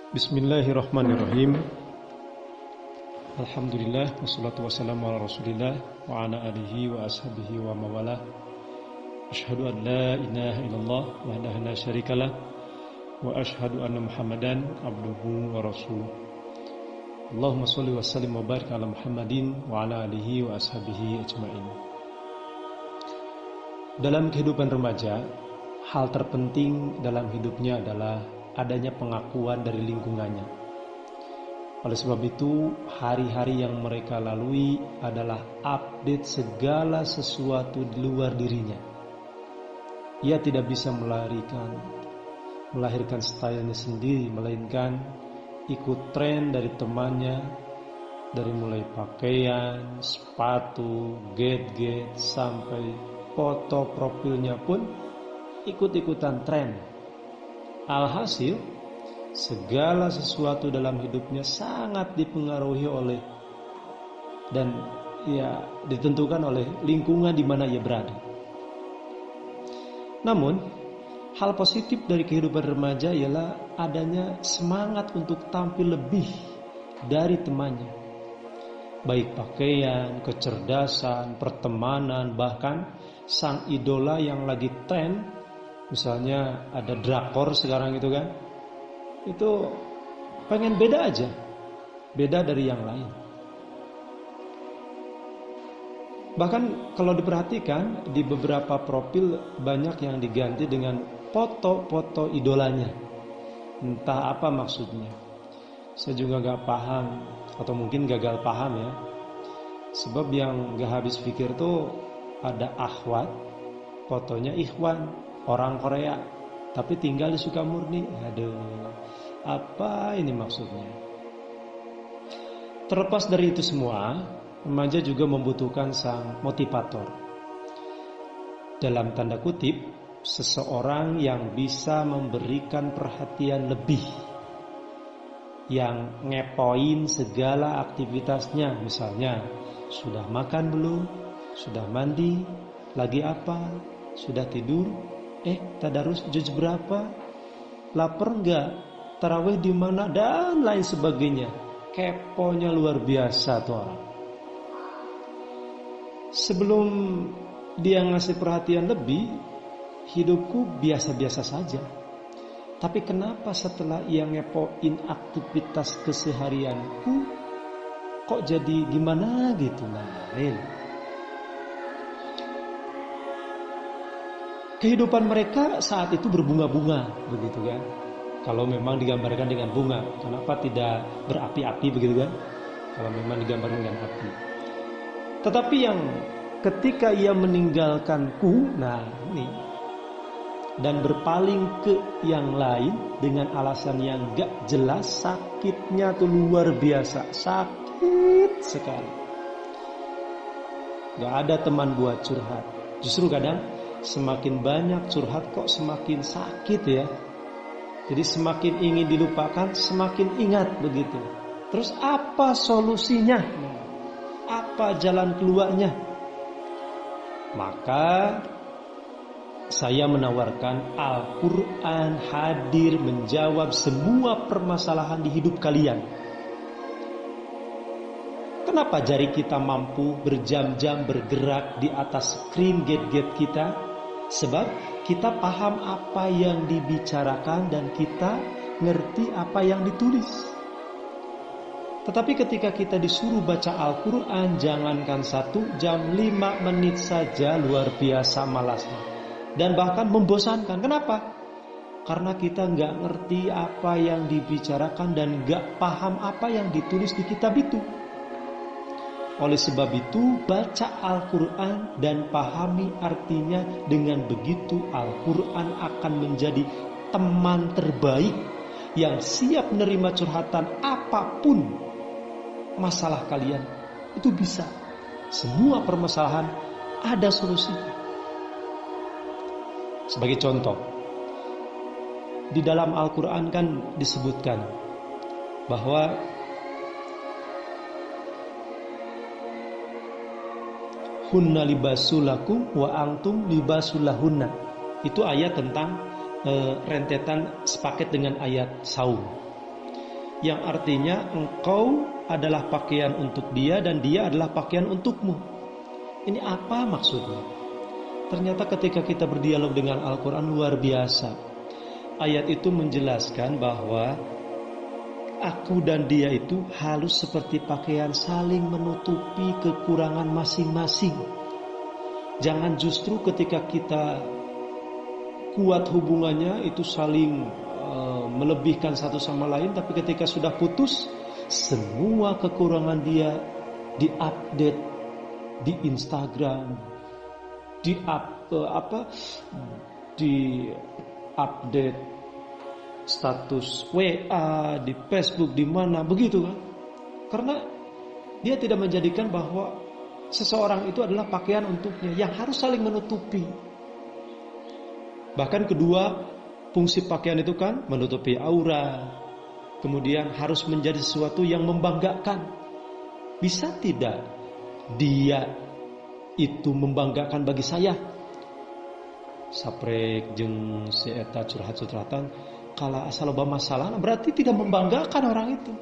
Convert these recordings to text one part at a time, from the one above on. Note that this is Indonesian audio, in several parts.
Bismillahirrahmanirrahim. Alhamdulillah wassalatu wassalamu ala Rasulillah wa ala alihi wa ashabihi wa mawalah. Asyhadu an la ilaha illallah wahdahu la syarikalah wa asyhadu anna Muhammadan abduhu wa rasuluh. Allahumma shalli wa sallim wa barik ala Muhammadin wa ala alihi wa ashabihi ajmain. Dalam kehidupan remaja, hal terpenting dalam hidupnya adalah adanya pengakuan dari lingkungannya. Oleh sebab itu, hari-hari yang mereka lalui adalah update segala sesuatu di luar dirinya. Ia tidak bisa melahirkan stylenya sendiri, melainkan ikut tren dari temannya, dari mulai pakaian, sepatu, gadget, sampai foto profilnya pun ikut-ikutan tren. Alhasil, segala sesuatu dalam hidupnya sangat dipengaruhi oleh dan ditentukan oleh lingkungan di mana ia berada. Namun, hal positif dari kehidupan remaja ialah adanya semangat untuk tampil lebih dari temannya. Baik pakaian, kecerdasan, pertemanan, bahkan sang idola yang lagi tren. Misalnya ada drakor sekarang itu kan, itu pengen beda aja, beda dari yang lain. Bahkan kalau diperhatikan di beberapa profil banyak yang diganti dengan foto-foto idolanya. Entah apa maksudnya. Saya juga gak paham, atau mungkin gagal paham ya. Sebab yang gak habis pikir tuh ada akhwat, fotonya ikhwan, orang Korea, tapi tinggal di Sukamurni. Aduh, apa ini maksudnya? Terlepas dari itu semua, remaja juga membutuhkan sang motivator. Dalam tanda kutip, seseorang yang bisa memberikan perhatian lebih, yang ngepoin segala aktivitasnya. Misalnya, sudah makan belum? Sudah mandi? Lagi apa? Sudah tidur? Tadarus juz berapa? Lapar enggak? Tarawih di mana? Dan lain sebagainya. Keponya luar biasa tuh orang. Sebelum dia ngasih perhatian lebih, hidupku biasa-biasa saja. Tapi kenapa setelah ia ngepoin aktivitas keseharianku, kok jadi gimana gitu? Kehidupan mereka saat itu berbunga-bunga, begitu kan? Kalau memang digambarkan dengan bunga, kenapa tidak berapi-api, begitu kan? Kalau memang digambarkan dengan api. Tetapi yang ketika ia meninggalkanku, dan berpaling ke yang lain dengan alasan yang gak jelas, sakitnya tuh luar biasa, sakit sekali. Gak ada teman buat curhat. Justru kadang semakin banyak curhat kok semakin sakit ya. Jadi semakin ingin dilupakan, semakin ingat begitu. Terus apa solusinya? Apa jalan keluarnya? Maka saya menawarkan Al-Quran hadir menjawab semua permasalahan di hidup kalian. Kenapa jari kita mampu berjam-jam bergerak di atas screen gadget kita? Sebab kita paham apa yang dibicarakan dan kita ngerti apa yang ditulis. Tetapi ketika kita disuruh baca Al-Quran, jangankan 1 jam, 5 menit saja luar biasa malasnya. Dan bahkan membosankan. Kenapa? Karena kita gak ngerti apa yang dibicarakan dan gak paham apa yang ditulis di kitab itu. Oleh sebab itu, baca Al-Quran dan pahami artinya. Dengan begitu Al-Quran akan menjadi teman terbaik yang siap menerima curhatan apapun masalah kalian. Itu bisa. Semua permasalahan ada solusinya. Sebagai contoh, di dalam Al-Quran kan disebutkan bahwa hunna libasulakum wa antum libasulahunna. Itu ayat tentang rentetan sepaket dengan ayat saum. yang artinya engkau adalah pakaian untuk dia dan dia adalah pakaian untukmu. Ini apa maksudnya? Ternyata ketika kita berdialog dengan Al-Quran luar biasa. Ayat itu menjelaskan bahwa aku dan dia itu harus seperti pakaian, saling menutupi kekurangan masing-masing. Jangan justru ketika kita kuat hubungannya itu saling melebihkan satu sama lain, tapi ketika sudah putus, semua kekurangan dia diupdate di Instagram, di update status WA, di Facebook, di mana begitu kan? Karena dia tidak menjadikan bahwa seseorang itu adalah pakaian untuknya yang harus saling menutupi. Bahkan kedua fungsi pakaian itu kan menutupi aura, kemudian harus menjadi sesuatu yang membanggakan. Bisa tidak dia itu membanggakan bagi saya? Saprek jeung si eta curhat-curhatan kala asal loba masalah berarti tidak membanggakan orang itu.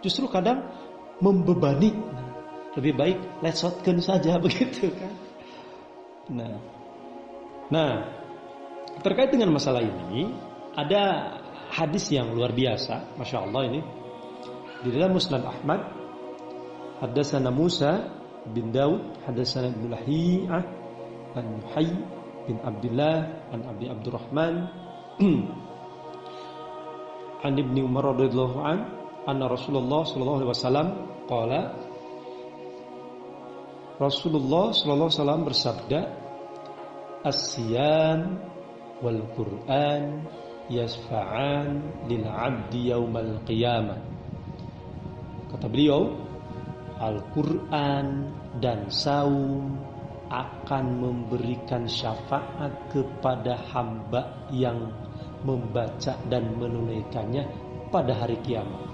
Justru kadang membebani. Lebih baik lesotkeun saja begitu kan. Nah, terkait dengan masalah ini ada hadis yang luar biasa, Masya Allah ini di dalam Musnad Ahmad. Haddatsana Musa bin Daud, haddatsana Ibnu Lahiyah an Nuhay bin Abdullah an Abi Abdurrahman an Ibnu Umar radhiyallahu an anna Rasulullah sallallahu alaihi wasallam qala, Rasulullah sallallahu alaihi wasallam bersabda, as-siyam wal Qur'an yasfa'an lil 'abdi yaumal qiyamah. Kata beliau, Al-Quran dan saum akan memberikan syafaat kepada hamba yang membaca dan menunaikannya pada hari kiamat.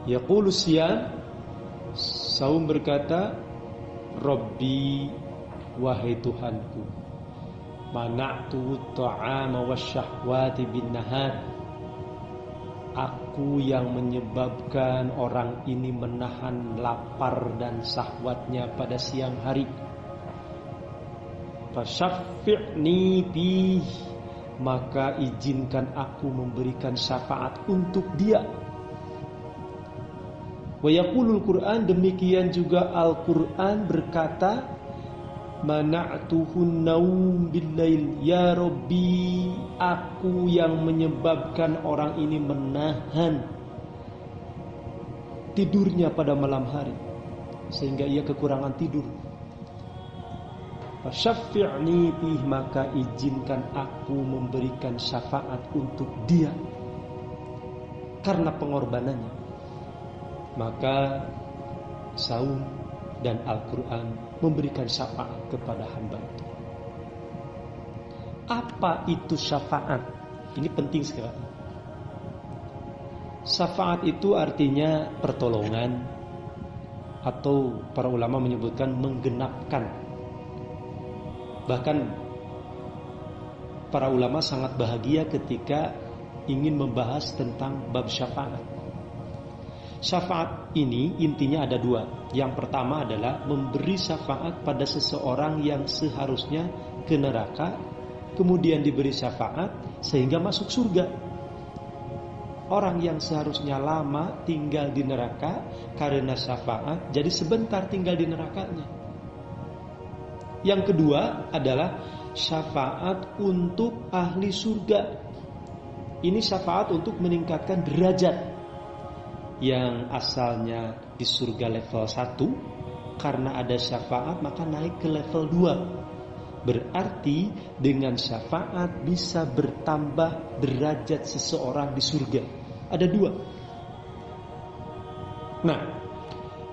Yaqulu siyam, saum berkata, Rabbi, wahai Tuhanku, mana'tu ta'ama wasyahwati bin nahar, aku yang menyebabkan orang ini menahan lapar dan syahwatnya pada siang hari. Fasyafi'ni bih, maka izinkan aku memberikan syafaat untuk dia. Wa yaqulul Qur'an, demikian juga Al-Qur'an berkata, mana'tuhun naum billail, ya Rabbi, aku yang menyebabkan orang ini menahan tidurnya pada malam hari sehingga ia kekurangan tidur. Fasyafi'ni bih, maka izinkan aku memberikan syafaat untuk dia karena pengorbanannya. Maka saum dan Al-Quran memberikan syafaat kepada hamba itu. Apa itu syafaat? Ini penting sekali. Syafaat itu artinya pertolongan, atau para ulama menyebutkan menggenapkan. Bahkan para ulama sangat bahagia ketika ingin membahas tentang bab syafaat. Syafaat ini intinya ada dua. Yang pertama adalah memberi syafaat pada seseorang yang seharusnya ke neraka, kemudian diberi syafaat sehingga masuk surga. Orang yang seharusnya lama tinggal di neraka karena syafaat, jadi sebentar tinggal di nerakanya. Yang kedua adalah syafaat untuk ahli surga. Ini syafaat untuk meningkatkan derajat. Yang asalnya di surga level 1, karena ada syafaat maka naik ke level 2. Berarti dengan syafaat bisa bertambah derajat seseorang di surga. Ada 2. Nah,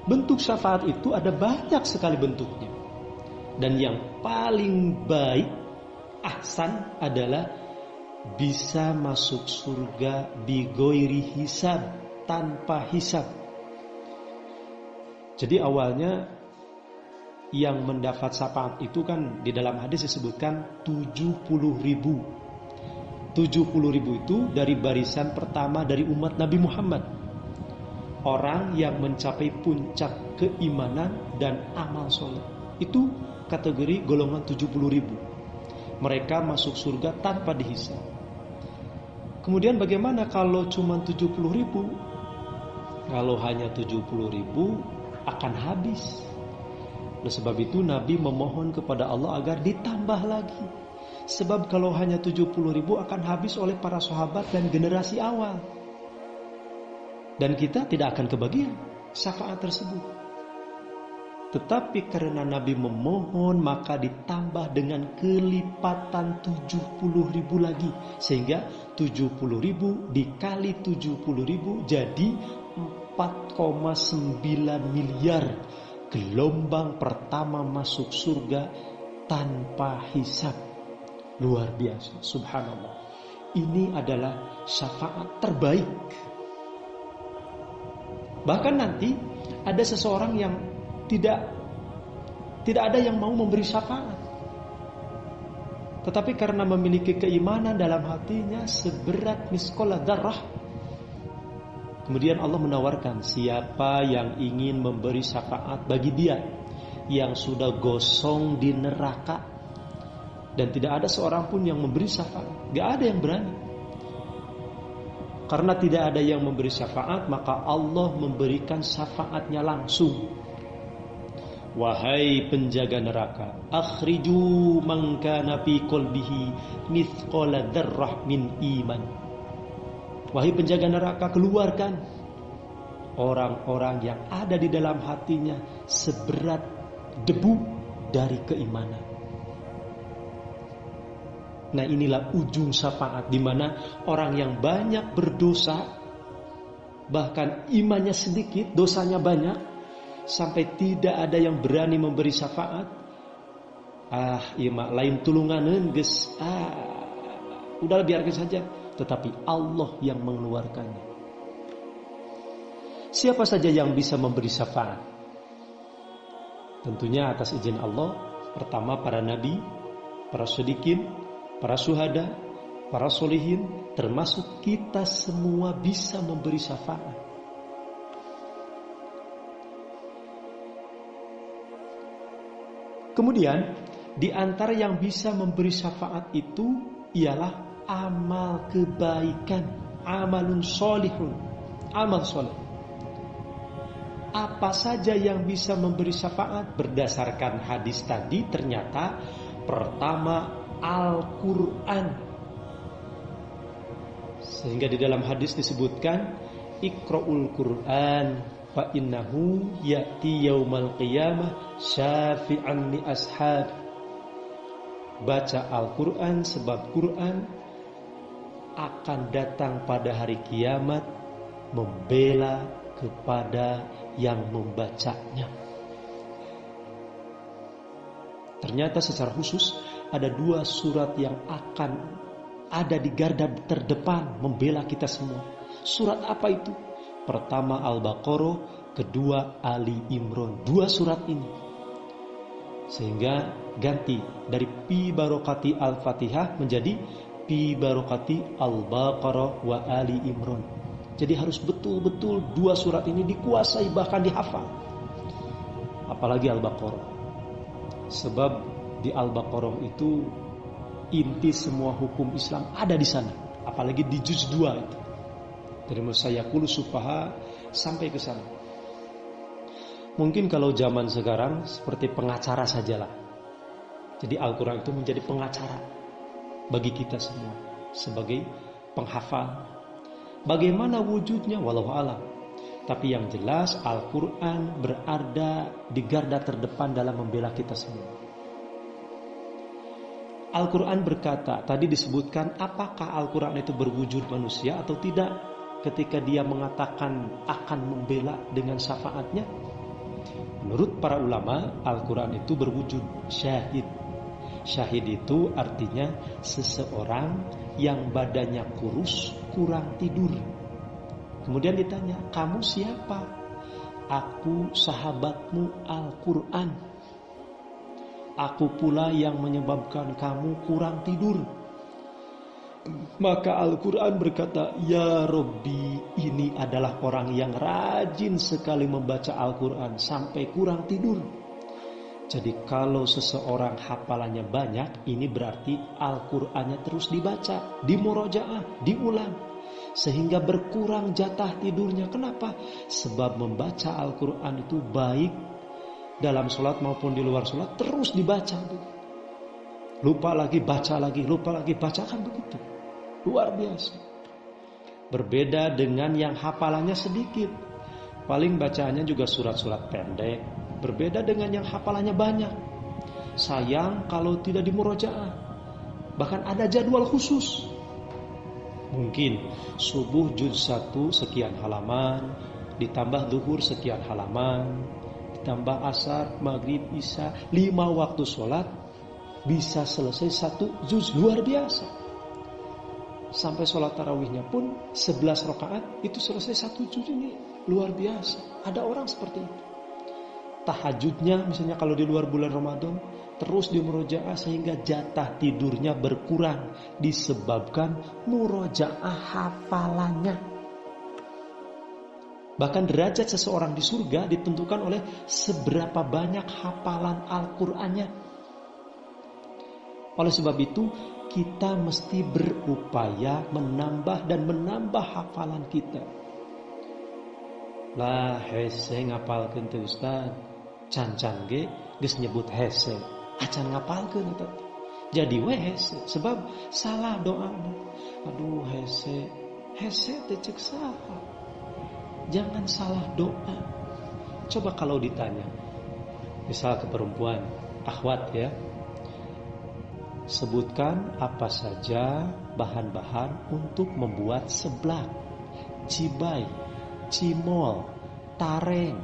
bentuk syafaat itu ada banyak sekali bentuknya. Dan yang paling baik, ahsan, adalah bisa masuk surga bigoiri hisab, tanpa hisab. Jadi awalnya yang mendapat syafaat itu kan di dalam hadis disebutkan 70.000. 70.000 itu dari barisan pertama dari umat Nabi Muhammad. Orang yang mencapai puncak keimanan dan amal soleh. Itu kategori golongan 70.000. Mereka masuk surga tanpa dihisab. Kemudian bagaimana kalau cuma 70.000? Kalau hanya 70.000 akan habis. Oleh sebab itu Nabi memohon kepada Allah agar ditambah lagi. Sebab kalau hanya 70.000 akan habis oleh para sahabat dan generasi awal. Dan kita tidak akan kebagian syafaat tersebut. Tetapi karena Nabi memohon, maka ditambah dengan kelipatan 70.000 lagi. Sehingga 70.000 dikali 70.000 jadi 4,9 miliar gelombang pertama masuk surga tanpa hisab. Luar biasa, subhanallah. Ini adalah syafaat terbaik. Bahkan nanti ada seseorang yang tidak ada yang mau memberi syafaat. Tetapi karena memiliki keimanan dalam hatinya seberat miskola dzarrah, kemudian Allah menawarkan siapa yang ingin memberi syafaat bagi dia yang sudah gosong di neraka, dan tidak ada seorang pun yang memberi syafaat. Gak ada yang berani. Karena tidak ada yang memberi syafaat, maka Allah memberikan syafaatnya langsung. Wahai penjaga neraka, akhriju man kana fi qalbihi mithqala dzarrah min iman. Wahai penjaga neraka, keluarkan orang-orang yang ada di dalam hatinya seberat debu dari keimanan. Nah, inilah ujung syafaat, di mana orang yang banyak berdosa, bahkan imannya sedikit, dosanya banyak, sampai tidak ada yang berani memberi syafaat. Ima lain tulunganeun geus, udahlah biarkan saja. Tetapi Allah yang mengeluarkannya. Siapa saja yang bisa memberi syafaat? Tentunya atas izin Allah. Pertama para nabi, para shodiqin, para syuhada, para solihin, termasuk kita semua bisa memberi syafaat. Kemudian di antara yang bisa memberi syafaat itu ialah amal kebaikan, amalun sholihun, amal soleh. Apa saja yang bisa memberi syafaat? Berdasarkan hadis tadi, ternyata pertama Al-Quran. Sehingga di dalam hadis disebutkan, Iqra'ul Quran fa innahu ya'ti yaumal qiyamah syafi'an li ashab. Baca Al-Quran, sebab Quran akan datang pada hari kiamat membela kepada yang membacanya. Ternyata secara khusus ada 2 surat yang akan ada di garda terdepan membela kita semua. Surat apa itu? Pertama Al-Baqarah, kedua Ali Imran. 2 surat ini. Sehingga ganti dari Pi Barokati Al-Fatihah menjadi Pi Barokati Al-Baqarah wa Ali Imran. Jadi harus betul-betul 2 surat ini dikuasai, bahkan dihafal. Apalagi Al-Baqarah. Sebab di Al-Baqarah itu inti semua hukum Islam ada di sana. Apalagi di juz 2 itu. Dari Musayakulu Sufaha sampai ke sana. Mungkin kalau zaman sekarang seperti pengacara sajalah. Jadi Al-Quran itu menjadi pengacara bagi kita semua sebagai penghafal. Bagaimana wujudnya? Wallahu a'lam. Tapi yang jelas Al-Quran berada di garda terdepan dalam membela kita semua. Al-Quran berkata, tadi disebutkan apakah Al-Quran itu berwujud manusia atau tidak ketika dia mengatakan akan membela dengan syafaatnya. Menurut para ulama, Al-Quran itu berwujud syahid. Syahid itu artinya seseorang yang badannya kurus, kurang tidur. Kemudian ditanya, kamu siapa? Aku sahabatmu Al-Quran. Aku pula yang menyebabkan kamu kurang tidur. Maka Al-Quran berkata, ya Robbi, ini adalah orang yang rajin sekali membaca Al-Quran sampai kurang tidur. Jadi kalau seseorang hafalannya banyak, ini berarti Al-Qur'annya terus dibaca, dimurojaah, diulang, sehingga berkurang jatah tidurnya. Kenapa? Sebab membaca Al-Qur'an itu baik dalam sholat maupun di luar sholat, terus dibaca. Lupa lagi, baca lagi, lupa lagi, baca, kan begitu. Luar biasa. Berbeda dengan yang hafalannya sedikit, paling bacaannya juga surat-surat pendek. Berbeda dengan yang hafalannya banyak. Sayang kalau tidak dimurojaah. Bahkan ada jadwal khusus. Mungkin subuh juz 1 sekian halaman, ditambah zuhur sekian halaman, ditambah asar, maghrib, isya, 5 waktu sholat, bisa selesai 1 juz. Luar biasa. Sampai sholat tarawihnya pun 11 rakaat itu selesai 1 juz. Ini luar biasa. Ada orang seperti itu. Tahajudnya misalnya kalau di luar bulan Ramadan terus dimurojaah sehingga jatah tidurnya berkurang disebabkan murojaah hafalannya. Bahkan derajat seseorang di surga ditentukan oleh seberapa banyak hafalan Al-Qur'annya. Oleh sebab itu kita mesti berupaya menambah dan menambah hafalan kita. Lah hese ngapalkeun teh Ustaz. Can-can ge geus nyebut hese, acan ngapalkeun eta. Jadi we hese sebab salah doana. Aduh hese teh ceuk saha. Jangan salah doa. Coba kalau ditanya, misal ke perempuan, akhwat ya, sebutkan apa saja bahan-bahan untuk membuat seblak, cibai, cimol, tareng,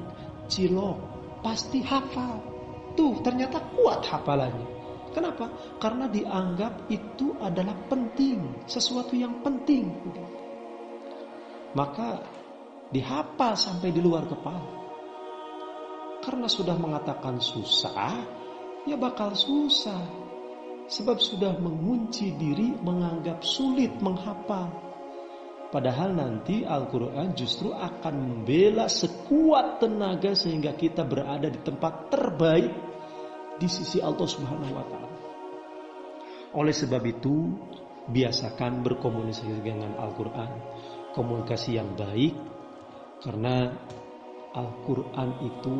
cilok. Pasti hafal. Tuh ternyata kuat hafalannya. Kenapa? Karena dianggap itu adalah penting, sesuatu yang penting. Maka dihafal sampai di luar kepala. Karena sudah mengatakan susah, ya bakal susah. Sebab sudah mengunci diri, menganggap sulit menghafal. Padahal nanti Al-Quran justru akan membela sekuat tenaga sehingga kita berada di tempat terbaik di sisi Allah Subhanahu wa Ta'ala. Oleh sebab itu, biasakan berkomunikasi dengan Al-Quran, komunikasi yang baik, karena Al-Quran itu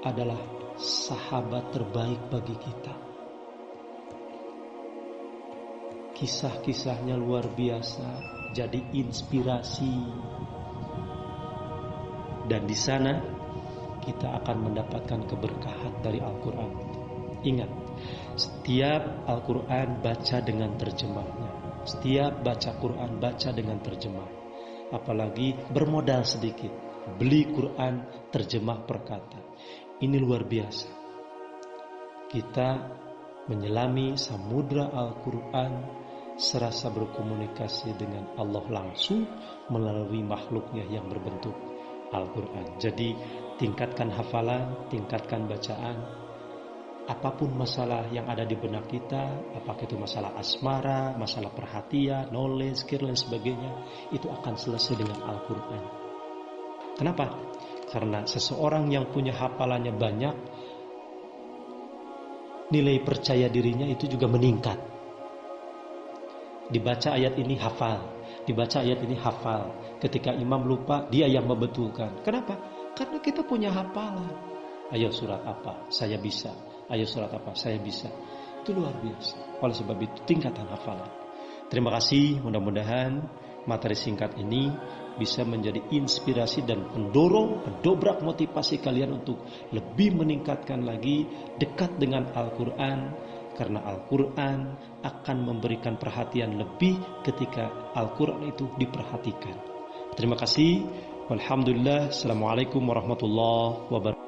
adalah sahabat terbaik bagi kita. Kisah-kisahnya luar biasa, jadi inspirasi. Dan di sana kita akan mendapatkan keberkahan dari Al-Quran. Ingat, setiap Al-Quran baca dengan terjemahnya. Setiap baca Quran baca dengan terjemah. Apalagi bermodal sedikit, beli Quran terjemah per kata. Ini luar biasa. Kita menyelami samudra Al-Quran, serasa berkomunikasi dengan Allah langsung melalui makhluknya yang berbentuk Al-Quran. Jadi tingkatkan hafalan, tingkatkan bacaan. Apapun masalah yang ada di benak kita, apakah itu masalah asmara, masalah perhatian, knowledge, skill dan sebagainya, itu akan selesai dengan Al-Quran. Kenapa? Karena seseorang yang punya hafalannya banyak, nilai percaya dirinya itu juga meningkat. Dibaca ayat ini hafal, dibaca ayat ini hafal. Ketika imam lupa, dia yang membetulkan. Kenapa? Karena kita punya hafalan. Ayo surat apa? Saya bisa. Ayo surat apa? Saya bisa. Itu luar biasa. Oleh sebab itu tingkatan hafalan. Terima kasih. Mudah-mudahan materi singkat ini bisa menjadi inspirasi dan pendorong, pendobrak motivasi kalian untuk lebih meningkatkan lagi dekat dengan Al-Quran. Karena Al-Quran akan memberikan perhatian lebih ketika Al-Quran itu diperhatikan. Terima kasih. Walhamdulillah. Assalamualaikum warahmatullahi wabarakatuh.